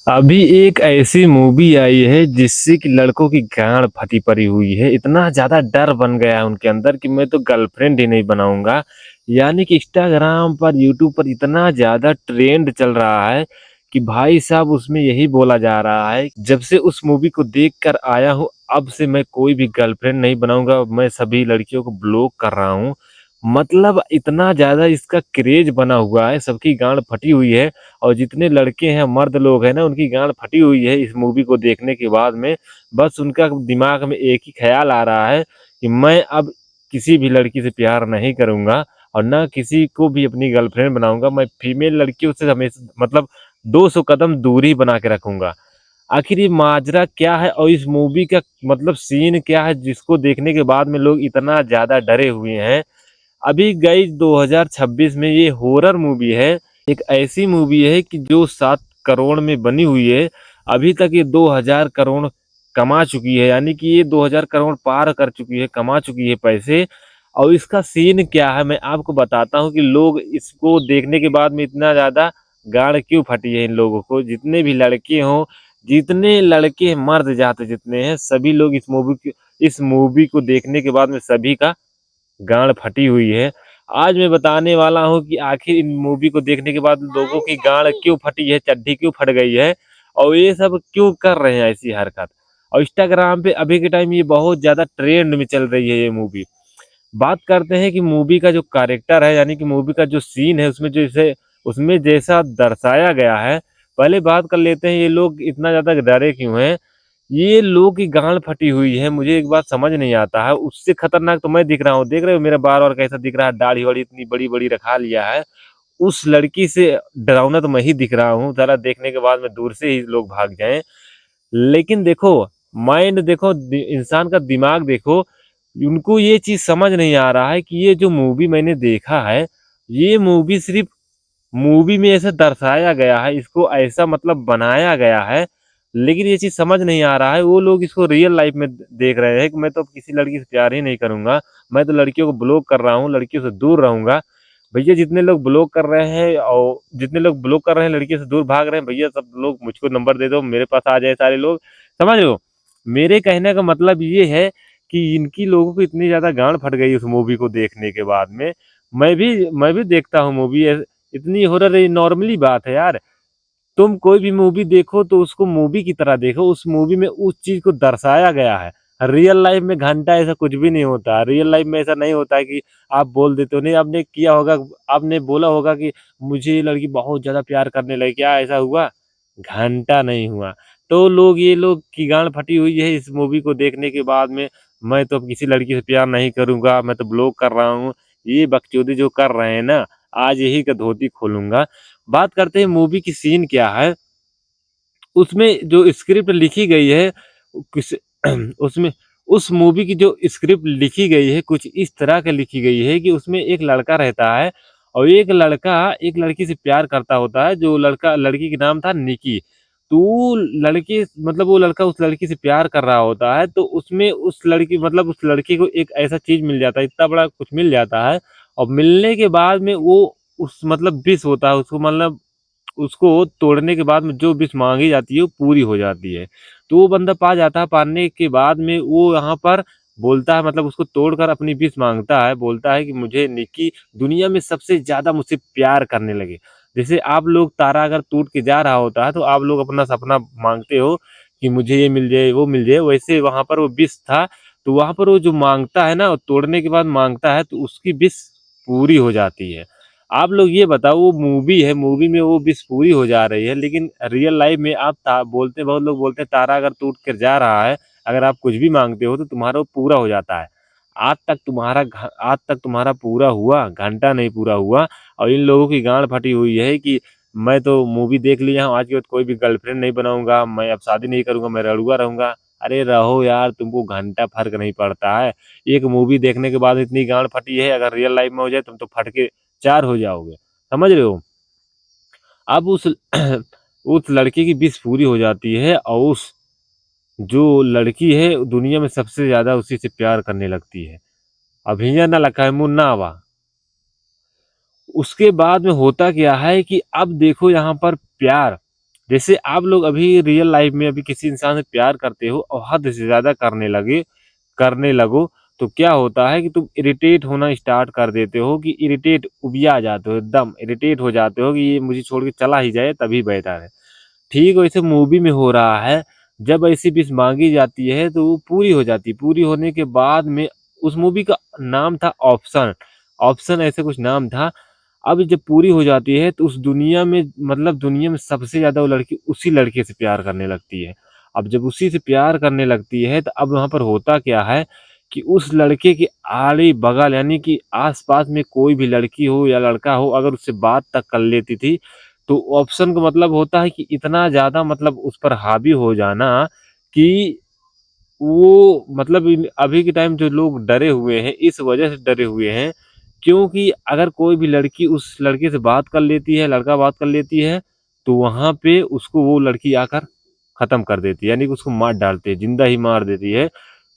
अभी एक ऐसी मूवी आई है जिससे कि लड़कों की गांड फटी पड़ी हुई है। इतना ज्यादा डर बन गया है उनके अंदर कि मैं तो गर्लफ्रेंड ही नहीं बनाऊंगा। यानी कि इंस्टाग्राम पर, यूट्यूब पर इतना ज्यादा ट्रेंड चल रहा है कि भाई साहब उसमें यही बोला जा रहा है, जब से उस मूवी को देख कर आया हूँ अब से मैं कोई भी गर्लफ्रेंड नहीं बनाऊंगा, मैं सभी लड़कियों को ब्लॉक कर रहा हूँ। मतलब इतना ज्यादा इसका क्रेज बना हुआ है, सबकी गांड फटी हुई है। और जितने लड़के हैं, मर्द लोग हैं ना, उनकी गांड फटी हुई है इस मूवी को देखने के बाद में। बस उनका दिमाग में एक ही ख्याल आ रहा है कि मैं अब किसी भी लड़की से प्यार नहीं करूंगा और ना किसी को भी अपनी गर्लफ्रेंड बनाऊंगा। मैं फीमेल लड़कियों से हमेशा मतलब 200 कदम दूरी बना के रखूंगा। आखिर ये माजरा क्या है और इस मूवी का मतलब सीन क्या है जिसको देखने के बाद में लोग इतना ज्यादा डरे हुए हैं। अभी गई 2026 में ये हॉरर मूवी है। एक ऐसी मूवी है कि जो 7 करोड़ में बनी हुई है। अभी तक ये 2000 करोड़ कमा चुकी है, यानी कि ये 2000 करोड़ पार कर चुकी है, कमा चुकी है पैसे। और इसका सीन क्या है मैं आपको बताता हूँ कि लोग इसको देखने के बाद में इतना ज्यादा गांड क्यों फटी है इन लोगों को। जितने भी लड़के हों, जितने लड़के मर्द जाते जितने हैं, सभी लोग इस मूवी को देखने के बाद में सभी का गांड फटी हुई है। आज मैं बताने वाला हूँ कि आखिर इन मूवी को देखने के बाद लोगों की गांड क्यों फटी है, चड्डी क्यों फट गई है और ये सब क्यों कर रहे हैं ऐसी हरकत। और इंस्टाग्राम पे अभी के टाइम ये बहुत ज्यादा ट्रेंड में चल रही है ये मूवी। बात करते हैं कि मूवी का जो कैरेक्टर है, यानी कि मूवी का जो सीन है, उसमें जैसा दर्शाया गया है। पहले बात कर लेते हैं ये लोग इतना ज्यादा डरे क्यों हैं। ये लोग की गांड फटी हुई है, मुझे एक बात समझ नहीं आता है। उससे खतरनाक तो मैं दिख रहा हूँ, देख रहे हो मेरा बार बार कैसा दिख रहा है, दाढ़ी वाड़ी इतनी बड़ी बड़ी रखा लिया है। उस लड़की से डरावना तो मैं ही दिख रहा हूँ, जरा देखने के बाद में दूर से ही लोग भाग जाएं। लेकिन देखो, माइंड देखो, इंसान का दिमाग देखो, उनको ये चीज समझ नहीं आ रहा है कि ये जो मूवी मैंने देखा है, ये मूवी सिर्फ मूवी में ऐसा दर्शाया गया है, इसको ऐसा मतलब बनाया गया है। लेकिन ये चीज समझ नहीं आ रहा है, वो लोग इसको रियल लाइफ में देख रहे हैं कि मैं तो अब किसी लड़की से प्यार ही नहीं करूंगा, मैं तो लड़कियों को ब्लॉक कर रहा हूँ, लड़कियों से दूर रहूंगा। भैया जितने लोग ब्लॉक कर रहे हैं और जितने लोग ब्लॉक कर रहे हैं, लड़कियों से दूर भाग रहे हैं, भैया सब लोग मुझको नंबर दे दो, मेरे पास आ जाए सारे लोग। समझ लो, मेरे कहने का मतलब ये है कि इनकी लोगों को इतनी ज्यादा गांड फट गई उस मूवी को देखने के बाद में। मैं भी देखता हूँ मूवी, इतनी हॉरर है, नॉर्मली बात है यार। तुम कोई भी मूवी देखो तो उसको मूवी की तरह देखो, उस मूवी में उस चीज को दर्शाया गया है। रियल लाइफ में घंटा ऐसा कुछ भी नहीं होता, रियल लाइफ में ऐसा नहीं होता है कि आप बोल देते हो। नहीं, आपने किया होगा, आपने बोला होगा कि मुझे ये लड़की बहुत ज्यादा प्यार करने लगी, क्या ऐसा हुआ? घंटा नहीं हुआ। तो ये लोग की गांड फटी हुई है इस मूवी को देखने के बाद में। मैं तो अब किसी लड़की से प्यार नहीं करूंगा, मैं तो ब्लॉक कर रहा हूँ। ये बकचोदी जो कर रहे हैं ना, आज यही का धोती खोलूंगा। बात करते हैं मूवी की सीन क्या है। उसमें जो स्क्रिप्ट लिखी गई है, किस उसमें उस मूवी की जो स्क्रिप्ट लिखी गई है कुछ इस तरह के लिखी गई है कि उसमें एक लड़का रहता है और एक लड़का एक लड़की से प्यार करता होता है। जो लड़का, लड़की का नाम था निकी। तो लड़की मतलब वो लड़का उस लड़की से प्यार कर रहा होता है, तो उसमें उस लड़की मतलब उस लड़की को एक ऐसा चीज मिल जाता है, इतना बड़ा कुछ मिल जाता है। और मिलने के बाद में वो उस मतलब विश होता है उसको, मतलब उसको तोड़ने के बाद में जो विश मांगी जाती है वो पूरी हो जाती है। तो वो बंदा पा जाता है, पाने के बाद में वो यहाँ पर बोलता है, मतलब उसको तोड़कर अपनी विश मांगता है, बोलता है कि मुझे निकी दुनिया में सबसे ज्यादा मुझसे प्यार करने लगे। जैसे आप लोग, तारा अगर टूट के जा रहा होता है तो आप लोग अपना सपना मांगते हो कि मुझे ये मिल जाए वो मिल जाए, वैसे वहां पर वो विश था। तो वहां पर वो जो मांगता है ना, वो तोड़ने के बाद मांगता है तो उसकी विश पूरी हो जाती है। आप लोग ये बताओ, वो मूवी है, मूवी में वो विश पूरी हो जा रही है, लेकिन रियल लाइफ में आप बोलते, बहुत लोग बोलते हैं तारा अगर टूट कर जा रहा है, अगर आप कुछ भी मांगते हो तो तुम्हारा वो पूरा हो जाता है। आज तक तुम्हारा पूरा हुआ, घंटा नहीं पूरा हुआ। और इन लोगों की गांड फटी हुई है कि मैं तो मूवी देख लिया हूँ, आज के बाद कोई भी गर्लफ्रेंड नहीं बनाऊंगा, मैं अब शादी नहीं करूंगा, मैं रड़ुआ रहूंगा। अरे रहो यार, तुमको घंटा फर्क नहीं पड़ता है। एक मूवी देखने के बाद इतनी गांड फटी है, अगर रियल लाइफ में हो जाए तुम तो फट के चार हो जाओगे। समझ रहे हो? अब उस उस लड़के की विश पूरी हो जाती है और उस जो लड़की है दुनिया में सबसे ज्यादा उसी से प्यार करने लगती है। अभिया ना लखा है मुन्ना आवा। उसके बाद में होता क्या है कि अब देखो यहाँ पर प्यार, जैसे आप लोग अभी रियल लाइफ में अभी किसी इंसान से प्यार करते हो और हद से ज़्यादा करने लगो, तो क्या होता है कि तुम इरिटेट होना स्टार्ट कर देते हो, कि इरिटेट उबिया जाते हो, एकदम इरिटेट हो जाते हो कि ये मुझे छोड़ के चला ही जाए तभी बेहतर है। ठीक वैसे मूवी में हो रहा है, जब ऐसी विश माँगी जाती है तो वो पूरी हो जाती है। पूरी होने के बाद में उस मूवी का नाम था ऑप्शन, ऑप्शन ऐसे कुछ नाम था। अब जब पूरी हो जाती है तो उस दुनिया में, मतलब दुनिया में सबसे ज़्यादा वो लड़की उसी लड़के से प्यार करने लगती है। अब जब उसी से प्यार करने लगती है तो अब वहाँ पर होता क्या है कि उस लड़के के आड़े-बगल, यानी कि आस-पास में कोई भी लड़की हो या लड़का हो, अगर उससे बात तक कर लेती थी, तो ऑप्शन का मतलब होता है कि इतना ज़्यादा, मतलब उस पर हावी हो जाना कि वो, मतलब अभी के टाइम जो लोग डरे हुए हैं, इस वजह से डरे हुए हैं, क्योंकि अगर कोई भी लड़की उस लड़के से बात कर लेती है, लड़का बात कर लेती है, तो वहाँ पे उसको वो लड़की आकर ख़त्म कर देती है, यानी कि उसको मार डालती है, ज़िंदा ही मार देती है।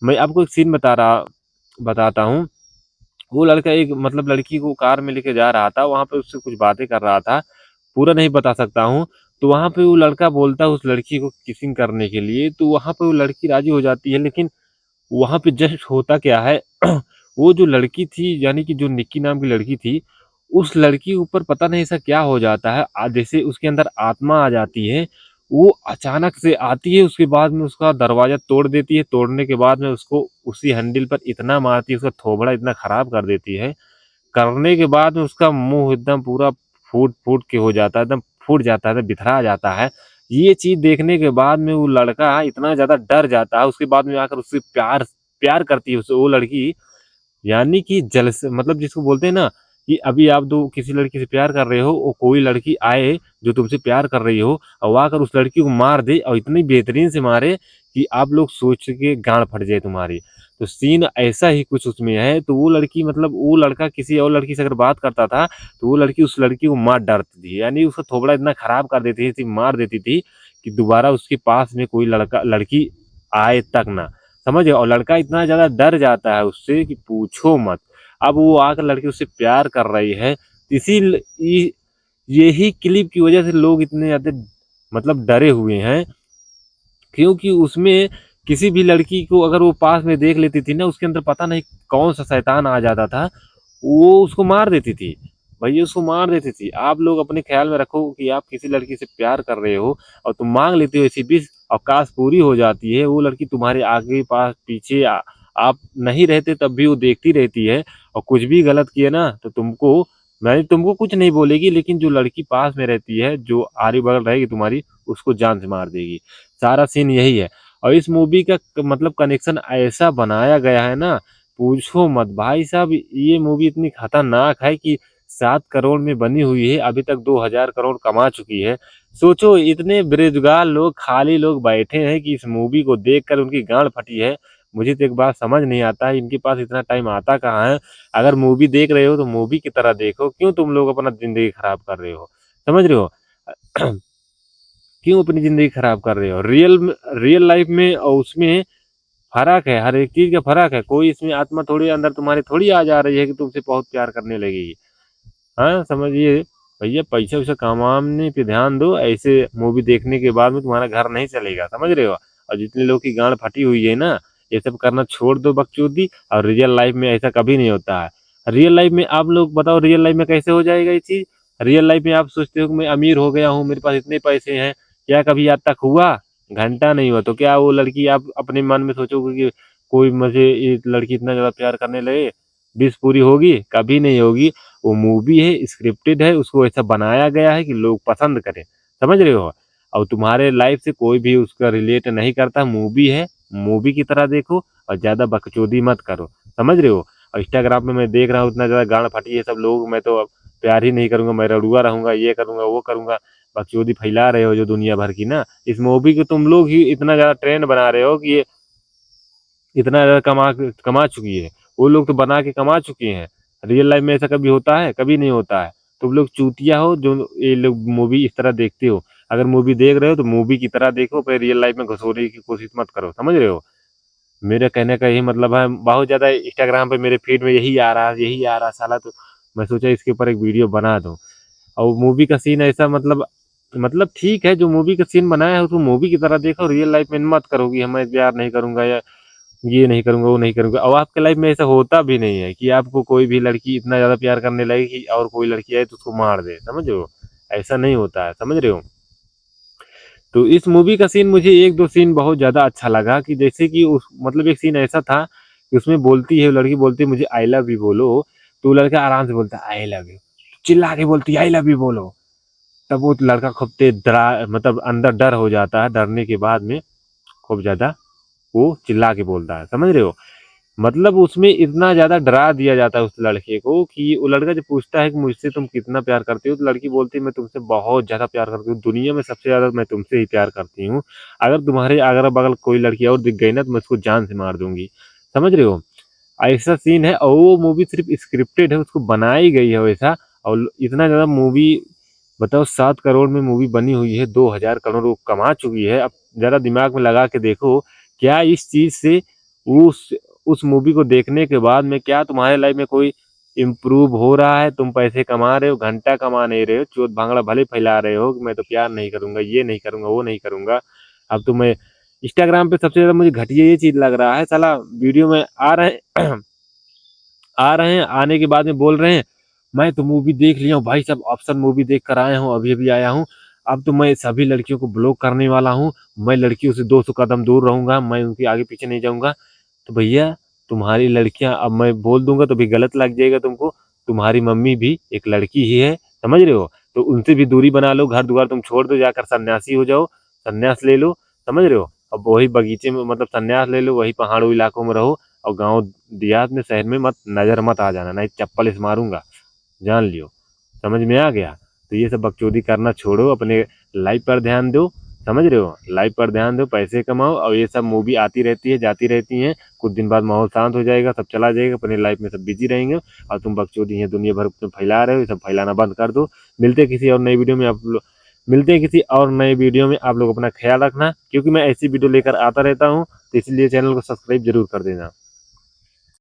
मैं आपको एक सीन बताता हूँ। वो लड़का एक, मतलब लड़की को कार में लेके जा रहा था, वहाँ पे उससे कुछ बातें कर रहा था, पूरा नहीं बता सकता हूँ। तो वहाँ पे वो लड़का बोलता है उस लड़की को किसिंग करने के लिए, तो वहाँ पे वो लड़की राज़ी हो जाती है, लेकिन वहाँ पे जस्ट होता क्या है वो जो लड़की थी, यानी कि जो निक्की नाम की लड़की थी, उस लड़की के ऊपर पता नहीं ऐसा क्या हो जाता है, जैसे उसके अंदर आत्मा आ जाती है, वो अचानक से आती है, उसके बाद में उसका दरवाज़ा तोड़ देती है, तोड़ने के बाद में उसको उसी हैंडल पर इतना मारती है, उसका थोबड़ा इतना खराब कर देती है, करने के बाद में उसका मुँह एकदम पूरा फूट-फूट के हो जाता है, एकदम फूट जाता है, बिखरा जाता है। ये चीज़ देखने के बाद में वो लड़का इतना ज़्यादा डर जाता है, उसके बाद में आकर उससे प्यार प्यार करती है उससे वो लड़की, यानी कि जल से, मतलब जिसको बोलते हैं ना कि अभी आप दो किसी लड़की से प्यार कर रहे हो और कोई लड़की आए जो तुमसे प्यार कर रही हो और वो आकर उस लड़की को मार दे, और इतनी बेहतरीन से मारे कि आप लोग सोच के गांड फट जाए तुम्हारी। तो सीन ऐसा ही कुछ उसमें है। तो वो लड़की, मतलब वो लड़का किसी और लड़की से अगर बात करता था तो वो लड़की उस लड़की को मार डालती थी, यानी उसका थोबड़ा इतना खराब कर देती थी, मार देती थी कि दोबारा उसके पास में कोई लड़का लड़की आए तक ना, समझ गए? और लड़का इतना ज़्यादा डर जाता है उससे कि पूछो मत। अब वो आकर लड़की उससे प्यार कर रही है, इसी ल इ यही क्लिप की वज़ह से लोग इतने ज़्यादा, मतलब डरे हुए हैं, क्योंकि उसमें किसी भी लड़की को अगर वो पास में देख लेती थी ना, उसके अंदर पता नहीं कौन-सा शैतान आ जाता था, वो उसको मार देती थी। भैया उसको मार देती थी। आप लोग अपने ख़्याल में रखो कि आप किसी लड़की से प्यार कर रहे हो और तुम माँग लेते हो ऐसी विश, और काश पूरी हो जाती है, वो लड़की तुम्हारे आगे पास पीछे आप नहीं रहते तब भी वो देखती रहती है, और कुछ भी गलत किए ना तो तुमको कुछ नहीं बोलेगी, लेकिन जो लड़की पास में रहती है, जो आरी-बगल रहेगी तुम्हारी, उसको जान से मार देगी। सारा सीन यही है। और इस मूवी का मतलब कनेक्शन ऐसा बनाया गया है ना, पूछो मत भाई साहब। ये मूवी इतनी खतरनाक है कि 7 करोड़ में बनी हुई है, अभी तक 2000 करोड़ कमा चुकी है। सोचो इतने बेरोज़गार लोग, खाली लोग बैठे हैं कि इस मूवी को देखकर उनकी गाँड फटी है। मुझे तो एक बात समझ नहीं आता है, इनके पास इतना टाइम आता कहाँ है? अगर मूवी देख रहे हो तो मूवी की तरह देखो, क्यों तुम लोग अपना ज़िंदगी खराब कर रहे हो? समझ रहे हो? क्यों अपनी ज़िंदगी खराब कर रहे हो? रियल लाइफ़ में और उसमें फ़र्क है, हर एक चीज़ का फ़र्क है। कोई इसमें आत्मा थोड़ी अंदर तुम्हारे थोड़ी आ जा रही है कि तुमसे बहुत प्यार करने लगेगी। हाँ, समझिए भैया, पैसा-वैसा कमाने पे ध्यान दो, ऐसे मूवी देखने के बाद में तुम्हारा घर नहीं चलेगा, समझ रहे हो? और जितने लोग की गाँड फटी हुई है ना, ये सब करना छोड़ दो बकचोदी, और रियल लाइफ़ में ऐसा कभी नहीं होता है। रियल लाइफ़ में आप लोग बताओ, रियल लाइफ़ में कैसे हो जाएगा ये चीज़? रियल लाइफ़ में आप सोचते हो कि मैं अमीर हो गया हूँ, मेरे पास इतने पैसे हैं, क्या कभी आज तक हुआ? घंटा नहीं हुआ। तो क्या वो लड़की, आप अपने मन में सोचोगे कि कोई मुझे ये लड़की इतना ज़्यादा प्यार करने लगे, विश पूरी होगी? कभी नहीं होगी। वो मूवी है, स्क्रिप्टेड है, उसको ऐसा बनाया गया है कि लोग पसंद करें, समझ रहे हो? और तुम्हारे लाइफ से कोई भी उसका रिलेट नहीं करता, मूवी है, मूवी की तरह देखो और ज़्यादा बकचोदी मत करो, समझ रहे हो? और इंस्टाग्राम पे मैं देख रहा हूँ इतना ज़्यादा गाँड फटी है सब लोग, मैं तो अब प्यार ही नहीं करूँगा, मैं रड़ुआ रहूँगा, ये करूँगा, वो करूँगा, बकचोदी फैला रहे हो जो दुनिया भर की ना, इस मूवी को तुम लोग ही इतना ज़्यादा ट्रेंड बना रहे हो कि ये इतना ज़्यादा कमा चुकी है। वो लोग तो बना के कमा चुके हैं। रियल लाइफ़ में ऐसा कभी होता है? कभी नहीं होता है। तुम लोग चूतिया हो जो ये लोग मूवी इस तरह देखते हो। अगर मूवी देख रहे हो तो मूवी की तरह देखो, फिर रियल लाइफ़ में घुसोने की कोशिश मत करो, समझ रहे हो? मेरे कहने का यही मतलब है, बहुत ज़्यादा इंस्टाग्राम पे मेरे फीड में यही आ रहा है साला, तो मैं सोचा इसके ऊपर एक वीडियो बना दूँ। और मूवी का सीन ऐसा, मतलब मतलब ठीक है, जो मूवी का सीन बनाया है उसको मूवी की तरह देखो, रियल लाइफ में मत करो कि मैं प्यार नहीं करूँगा या ये नहीं करूँगा, वो नहीं करूँगा। और आपके लाइफ में ऐसा होता भी नहीं है कि आपको कोई भी लड़की इतना ज़्यादा प्यार करने लगे कि और कोई लड़की आए तो उसको मार दे, समझ रहे हो? ऐसा नहीं होता है, समझ रहे हो? तो इस मूवी का सीन मुझे 1-2 सीन बहुत ज़्यादा अच्छा लगा कि जैसे कि उस मतलब एक सीन ऐसा था कि उसमें बोलती है, लड़की बोलती है मुझे आई लव यू बोलो, तो लड़का आराम से बोलता है आई लव यू, चिल्ला के बोलती है आई लव यू बोलो। तब वो लड़का खूब तेज डरा मतलब अंदर डर हो जाता है, डरने के बाद में खूब ज़्यादा वो चिल्ला के बोलता है, समझ रहे हो? मतलब उसमें इतना ज़्यादा डरा दिया जाता है उस लड़के को कि वो लड़का जब पूछता है कि मुझसे तुम कितना प्यार करती हो? तो लड़की बोलती है मैं तुमसे बहुत ज़्यादा प्यार करती हूँ, दुनिया में सबसे ज़्यादा मैं तुमसे ही प्यार करती हूँ। अगर तुम्हारे अगल-बगल कोई लड़की और दिख गई ना तो मैं उसको जान से मार दूँगी। समझ रहे हो? ऐसा सीन है और वो मूवी सिर्फ़ स्क्रिप्टेड है, उसको बनाई गई है वैसा और इतना ज़्यादा मूवी बताओ 7 करोड़ में मूवी बनी हुई है, 2000 करोड़ वो कमा चुकी है। अब ज़रा दिमाग में लगा के देखो, क्या इस चीज़ से उस उस मूवी को देखने के बाद में क्या तुम्हारे लाइफ में कोई इम्प्रूव हो रहा है? तुम पैसे कमा रहे हो, घंटा कमा नहीं रहे हो, चोट-भांगड़ा भले फैला रहे हो कि मैं तो प्यार नहीं करूँगा, ये नहीं करूँगा, वो नहीं करूँगा। अब तो मैं इंस्टाग्राम पे सबसे ज़्यादा मुझे घटिया ये चीज़ लग रहा है, साला वीडियो में आ रहे हैं आ रहे हैं, आने के बाद में बोल रहे हैं, मैं तो मूवी देख लिया हूँ भाई साहब, ऑप्शन मूवी देख कर आया हूँ, अभी-अभी आया हूँ। अब तो मैं सभी लड़कियों को ब्लॉक करने वाला हूँ। मैं लड़कियों से 200 कदम दूर रहूँगा, मैं उनके आगे-पीछे नहीं जाऊँगा। तो भैया तुम्हारी लड़कियाँ अब मैं बोल दूँगा तो भी गलत लग जाएगा तुमको। तुम्हारी मम्मी भी एक लड़की ही है, समझ रहे हो? तो उनसे भी दूरी बना लो, घर-द्वार तुम छोड़ दो, जाकर सन्यासी हो जाओ, संन्यास ले लो, समझ रहे हो? अब वही बगीचे में मतलब संन्यास ले लो, वही पहाड़ों इलाकों में रहो और गाँव देहात में शहर में नज़र मत आ जाना, नहीं चप्पल से मारूँगा, जान लियो। समझ में आ गया? तो ये सब बकचोदी करना छोड़ो, अपने लाइफ पर ध्यान दो, समझ रहे हो? लाइफ पर ध्यान दो, पैसे कमाओ और ये सब मूवी आती रहती है, जाती रहती हैं। कुछ दिन बाद माहौल शांत हो जाएगा, सब चला जाएगा, अपनी लाइफ में सब बिज़ी रहेंगे और तुम बकचोदी यहाँ दुनिया भर में फैला रहे हो, ये सब फैलाना बंद कर दो। मिलते हैं किसी और नई वीडियो में मिलते हैं किसी और नए वीडियो में, आप लोग अपना ख़्याल रखना क्योंकि मैं ऐसी वीडियो लेकर आता रहता हूँ, तो इसलिए चैनल को सब्सक्राइब ज़रूर कर देना।